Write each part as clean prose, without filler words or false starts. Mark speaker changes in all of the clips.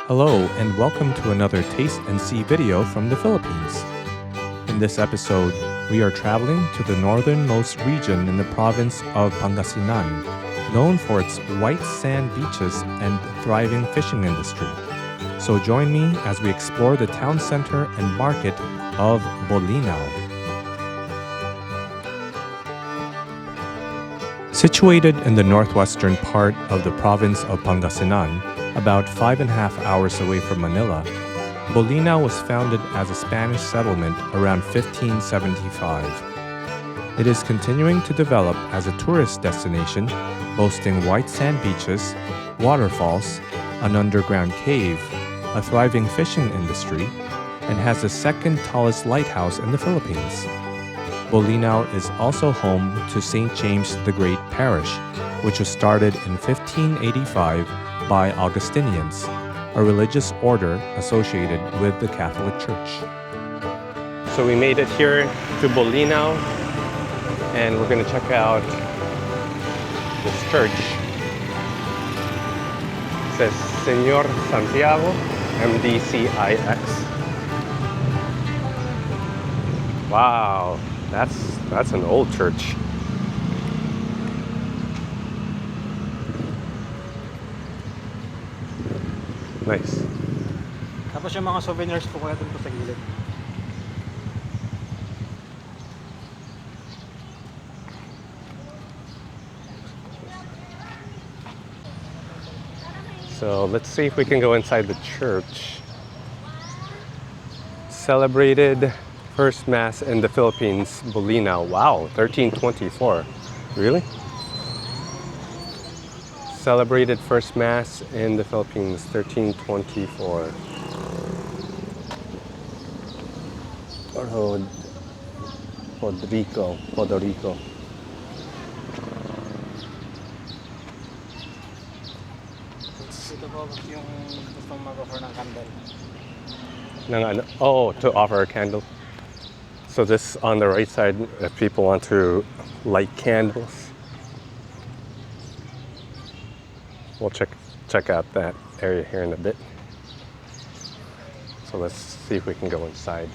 Speaker 1: Hello and welcome to another Taste and See video from the Philippines. In this episode, we are traveling to the northernmost region in the province of Pangasinan, known for its white sand beaches and thriving fishing industry. So join me as we explore the town center and market of Bolinao. Situated in the northwestern part of the province of Pangasinan, about 5.5 hours away from Manila, Bolinao was founded as a Spanish settlement around 1575. It is continuing to develop as a tourist destination, boasting white sand beaches, waterfalls, an underground cave, a thriving fishing industry, and has the second tallest lighthouse in the Philippines. Bolinao is also home to St. James the Great Parish, which was started in 1585 by Augustinians, a religious order associated with the Catholic Church. So we made it here to Bolinao, and we're going to check out this church. It says Señor Santiago, MDCIX. Wow, that's an old church. Nice.
Speaker 2: Tapos yung mga souvenirs po kaya dun po sa gilid.
Speaker 1: So let's see if we can go inside the church. Celebrated first Mass in the Philippines, Bolinao. Wow, 1324. Really? Celebrated first Mass in the Philippines, 1324. Puerto Rico.
Speaker 2: Ito po yung gustong mag-offer ng candle.
Speaker 1: To offer a candle. So this on the right side, if people want to light candles. We'll check out that area here in a bit. So let's see if we can go inside.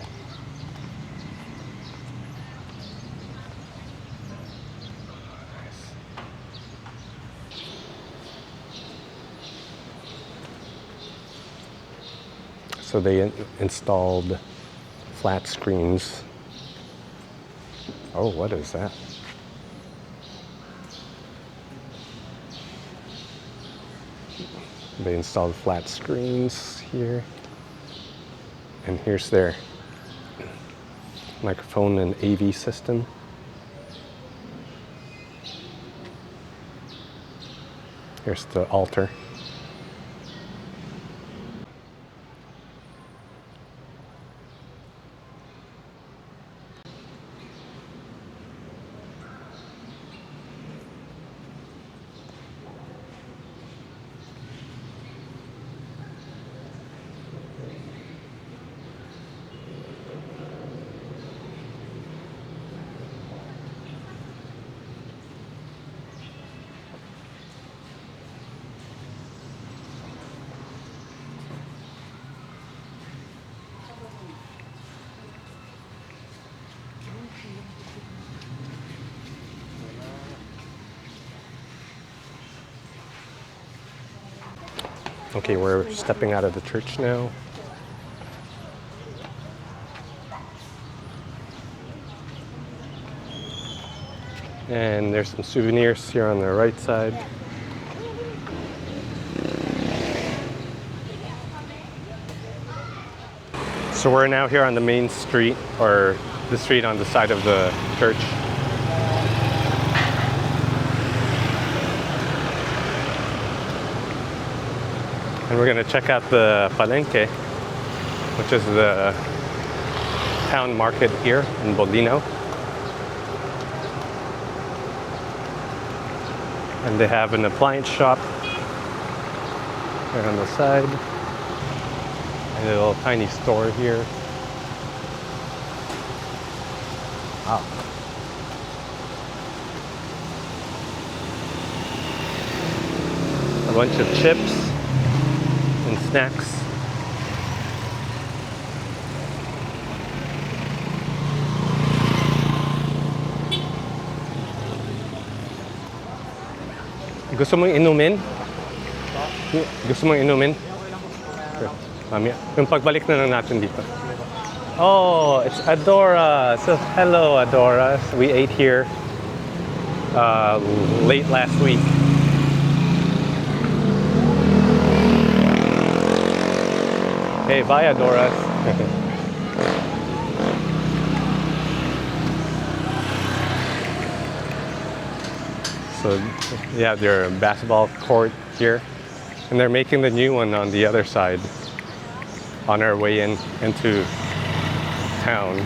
Speaker 1: So they installed flat screens. Oh, what is that? They installed flat screens here. And here's their microphone and AV system. Here's the altar. Okay, we're stepping out of the church now. And there's some souvenirs here on the right side. So we're now here on the main street, or the street on the side of the church. And we're going to check out the Palenque, which is the town market here in Bolinao. And they have an appliance shop right on the side. And a little tiny store here. Wow. A bunch of chips and snacks. Gusto mong inumin? Gusto mong inumin? Sure. Mamaya. Yung pagbalik na lang natin dito. Oh, it's Adora. So, hello, Adora. We ate here late last week. Hey, bye, Adora. So, you have your basketball court here, and they're making the new one on the other side on our way into town.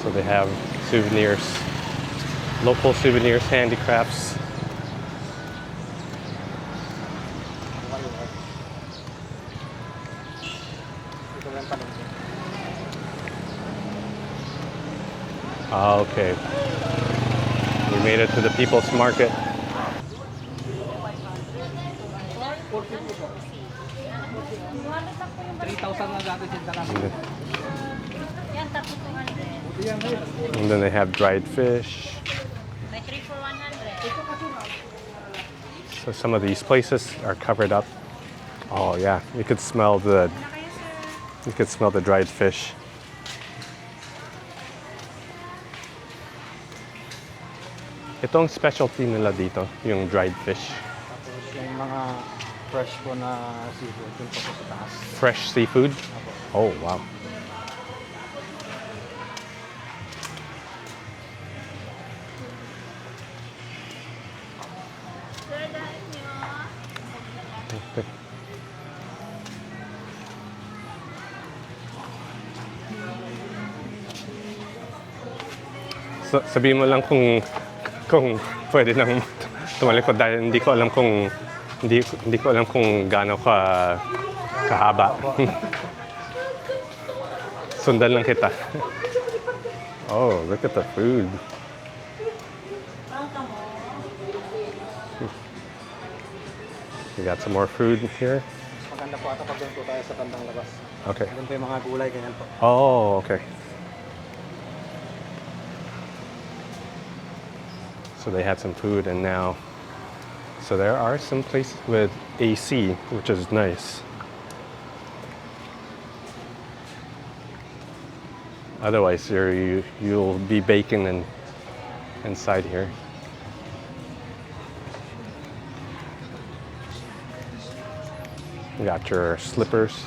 Speaker 1: So they have souvenirs, local souvenirs, handicrafts. Ah, okay. We made it to the People's Market. And then they have dried fish. So some of these places are covered up. Oh yeah, you could smell the dried fish. Itong specialty nila dito, yung dried fish.
Speaker 2: Tapos yung mga fresh po na seafood, dun po sa taas.
Speaker 1: Fresh seafood? Oh, wow. Okay. So, sabihin mo lang kung pwede nang tumalikod dahil hindi ko alam kung gaano kahaba. Sundan lang kita. Oh, look at the food. We got some more food here.
Speaker 2: Maganda po ata pag doon po tayo sa bandang labas.
Speaker 1: Okay.
Speaker 2: Doon po yung mga gulay, ganyan po.
Speaker 1: Oh, okay. So they had some food and now, so there are some places with AC, which is nice. Otherwise, you'll be baking inside here. You got your slippers.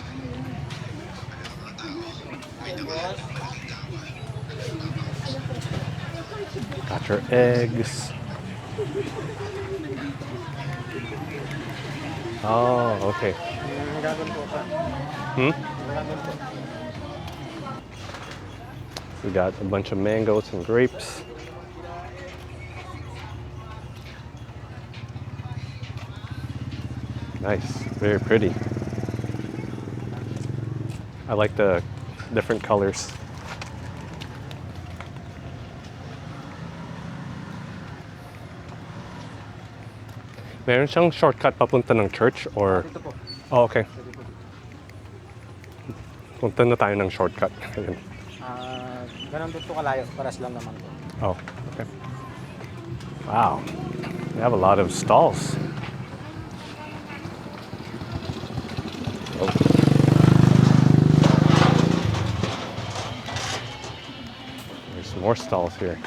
Speaker 1: Got your eggs. Oh, okay. We got a bunch of mangoes and grapes. Nice, very pretty. I like the different colors. Meron siyang shortcut papunta ng church or...
Speaker 2: Dito po.
Speaker 1: Oh, okay. Punta na tayo ng shortcut.
Speaker 2: Ganun doon po kalayo, paras lang naman po.
Speaker 1: Oh, okay. Wow. They have a lot of stalls. Oh. There's more stalls here.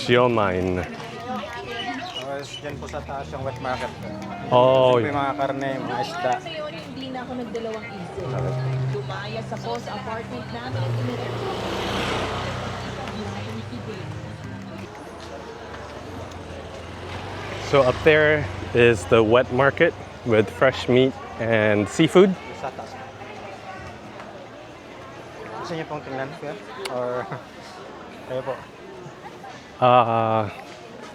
Speaker 1: Siomine.
Speaker 2: Tapos dyan po sa taas yung wet market.
Speaker 1: Oh,
Speaker 2: Yung mga karne, mga isda.
Speaker 3: Kasi yun, hindi na ako nagdalawang isip.
Speaker 1: okay.
Speaker 3: Lumaya sa post apartment namin.
Speaker 1: So up there is the wet market with fresh meat and seafood.
Speaker 2: Sa taas. Gusto niyo pong tingnan, sir? Or kayo po?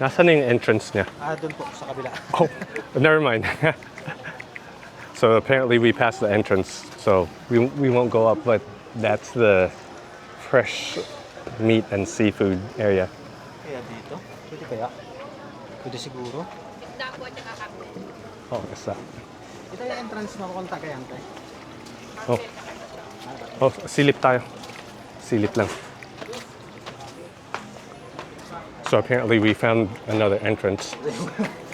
Speaker 1: Nasaan na yung entrance niya?
Speaker 2: Doon po, sa kabila.
Speaker 1: Oh, never mind. So apparently we passed the entrance, so we won't go up, but that's the fresh meat and seafood area.
Speaker 2: Kaya dito? Pwede kaya? Pwede siguro.
Speaker 1: Oh, what's that?
Speaker 2: Ito yung entrance na kukunta kaya, Ante.
Speaker 1: Oh. Oh, silip tayo. Silip lang. So apparently we found another entrance.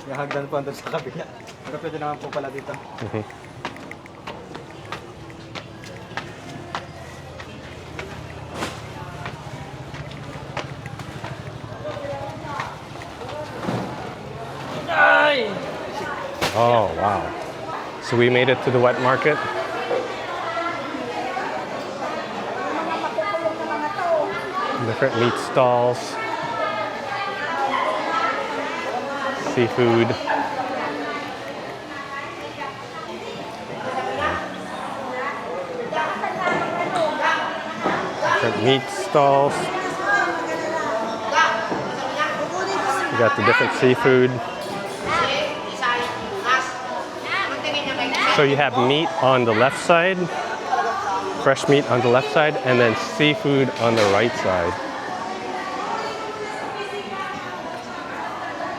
Speaker 2: Yung hagdan po andun sa kabila. Pero pwede naman po pala dito.
Speaker 1: Oh, wow. So we made it to the wet market. Different meat stalls. Seafood. Different meat stalls. We got the different seafood. So you have meat on the left side, fresh meat on the left side, and then seafood on the right side.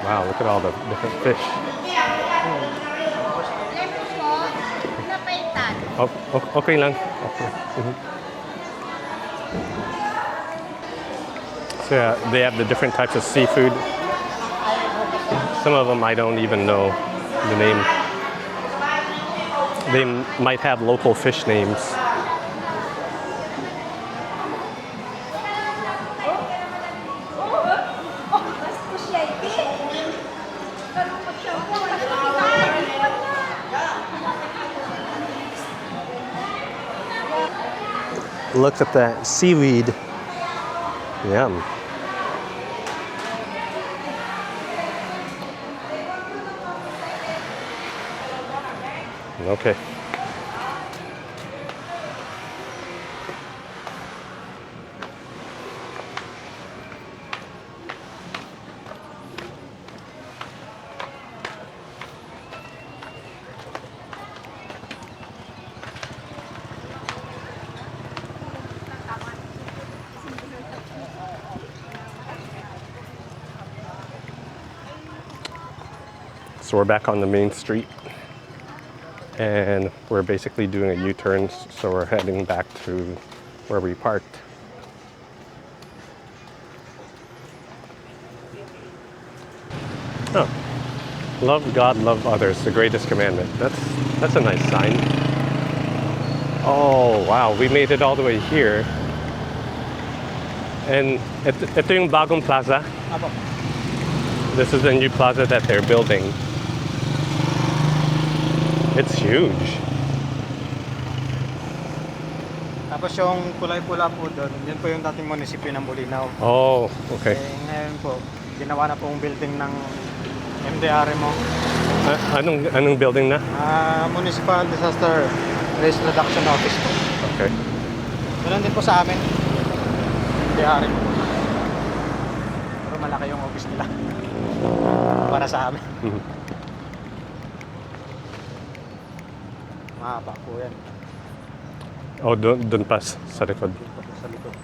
Speaker 1: Wow, look at all the different fish. Oh, okay lang. Okay. So yeah, they have the different types of seafood. Some of them I don't even know the name. They might have local fish names. Look at that seaweed. Yum. Okay. So we're back on the main street and we're basically doing a U-turn, so we're heading back to where we parked. Oh, love God, love others, the greatest commandment. That's a nice sign. Oh wow, we made it all the way here. And ito yung bagong plaza.
Speaker 2: Apo.
Speaker 1: This is the new plaza that they're building. It's huge.
Speaker 2: Tapos yung kulay-pula po doon, yun po yung dating munisipyo ng Bolinao.
Speaker 1: Oh, okay.
Speaker 2: Ngayon po, ginawa na pong building ng MDR mo.
Speaker 1: Anong building na?
Speaker 2: Municipal Disaster Risk Reduction Office po.
Speaker 1: Okay.
Speaker 2: Ganun din po sa amin. MDR mo. Pero malaki yung office nila. Para sa amin. Mahaba po yan.
Speaker 1: Oh, dun pas sa likod.
Speaker 2: Sa likod.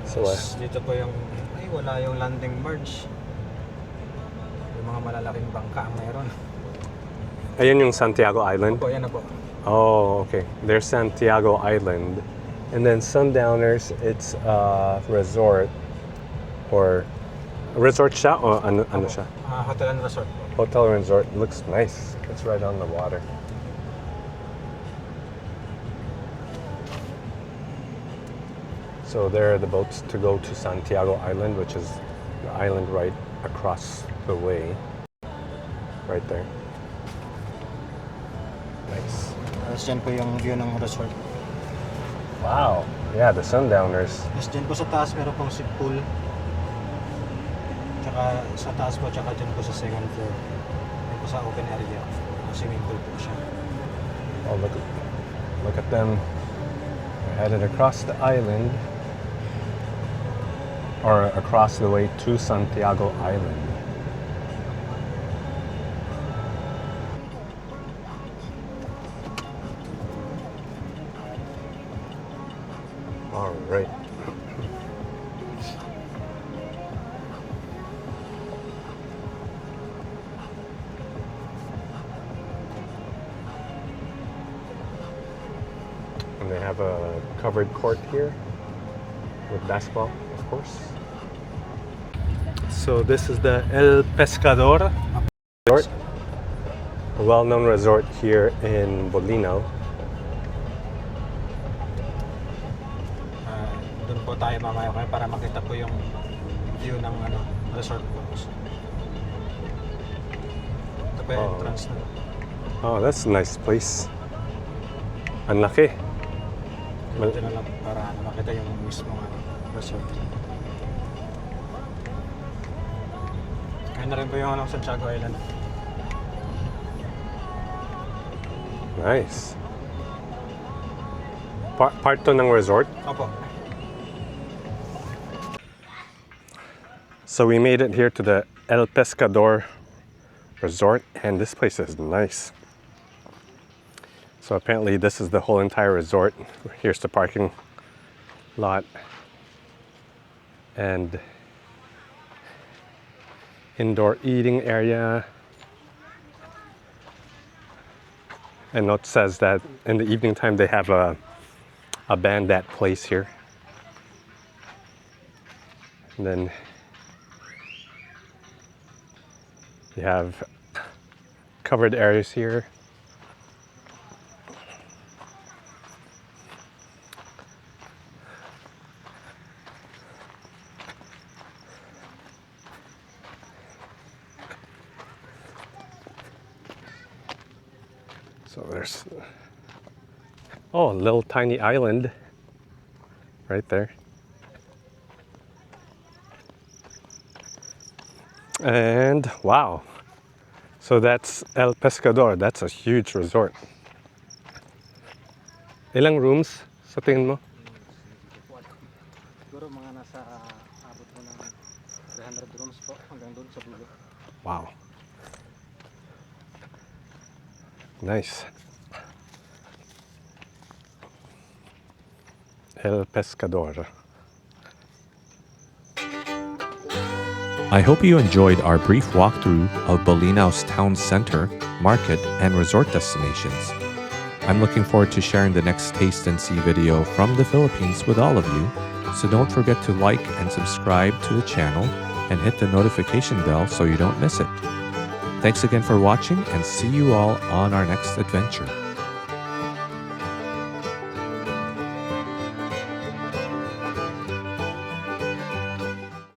Speaker 1: So,
Speaker 2: Dito po yung, wala yung landing barge. Yung mga malalaking bangka ang mayroon.
Speaker 1: ayan yung Santiago Island.
Speaker 2: Opo, yan na po.
Speaker 1: Oh, okay. There's Santiago Island. And then Sundowners, it's a resort or resort siya o ano siya?
Speaker 2: Hotel and resort.
Speaker 1: Hotel and resort. Looks nice. It's right on the water. So there are the boats to go to Santiago Island, which is the island right across the way. Right there. Nice.
Speaker 2: Tapos dyan po yung view ng resort.
Speaker 1: Wow. Yeah, the Sundowners.
Speaker 2: Yes, dyan po sa taas meron pong swimming pool. Tsaka sa taas po, tsaka dyan po sa second floor. Dyan po sa open area. Swimming pool po siya.
Speaker 1: Oh, look at them. We're headed across the island. Or across the way to Santiago Island. All right. And they have a covered court here with basketball, of course. So this is the El Pescador Resort, a well-known resort here in Bolinao.
Speaker 2: Doon po tayo mamaya para makita po yung view ng resort po. Ito po yung entrance na.
Speaker 1: Oh, that's a nice place. Ang laki.
Speaker 2: Dito na lang para makita yung mismo resort. Kaya na rin po yung Santiago Island.
Speaker 1: Nice. Part to ng resort?
Speaker 2: Opo.
Speaker 1: So we made it here to the El Pescador Resort, and this place is nice. So apparently this is the whole entire resort. Here's the parking lot and indoor eating area. And note says that in the evening time they have a band that plays here. And then you have covered areas here. So there's, oh, a little tiny island right there. And wow, so that's El Pescador. That's a huge resort. Ilang rooms sa tingin mo?
Speaker 2: Siguro mga nasa abot mo ng 300 rooms po hanggang doon sa dulo.
Speaker 1: Wow. Nice. El Pescador.
Speaker 4: I hope you enjoyed our brief walkthrough of Bolinao's town center, market, and resort destinations. I'm looking forward to sharing the next Taste and See video from the Philippines with all of you, so don't forget to like and subscribe to the channel and hit the notification bell so you don't miss it. Thanks again for watching, and see you all on our next adventure.